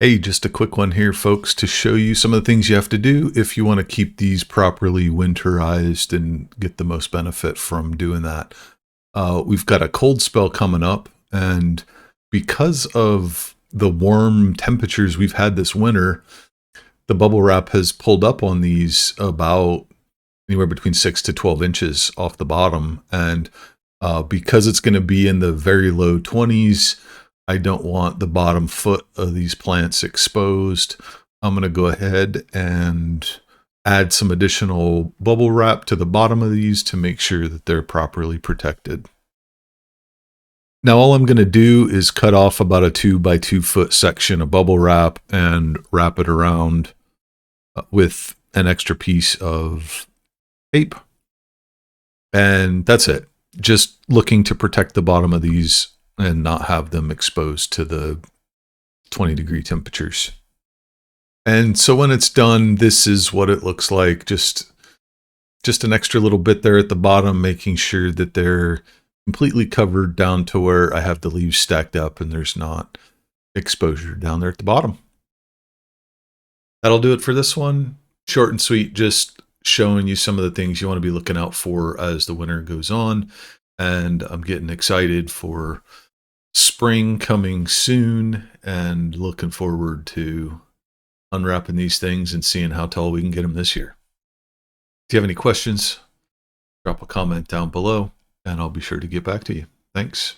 Hey, just a quick one here, folks, to show you some of the things you have to do if you want to keep these properly winterized and get the most benefit from doing that. We've got a cold spell coming up, and because of the warm temperatures we've had this winter, the bubble wrap has pulled up on these about anywhere between 6 to 12 inches off the bottom. And because it's going to be in the very low 20s, I don't want the bottom foot of these plants exposed. I'm going to go ahead and add some additional bubble wrap to the bottom of these to make sure that they're properly protected. Now all I'm going to do is cut off about a 2 by 2 foot section of bubble wrap and wrap it around with an extra piece of tape. And that's it. Just looking to protect the bottom of these and not have them exposed to the 20-degree temperatures. And so when it's done, this is what it looks like. Just an extra little bit there at the bottom, making sure that they're completely covered down to where I have the leaves stacked up and there's not exposure down there at the bottom. That'll do it for this one. Short and sweet, just showing you some of the things you want to be looking out for as the winter goes on. And I'm getting excited for spring coming soon and looking forward to unwrapping these things and seeing how tall we can get them this year. If you have any questions, drop a comment down below and I'll be sure to get back to you. Thanks.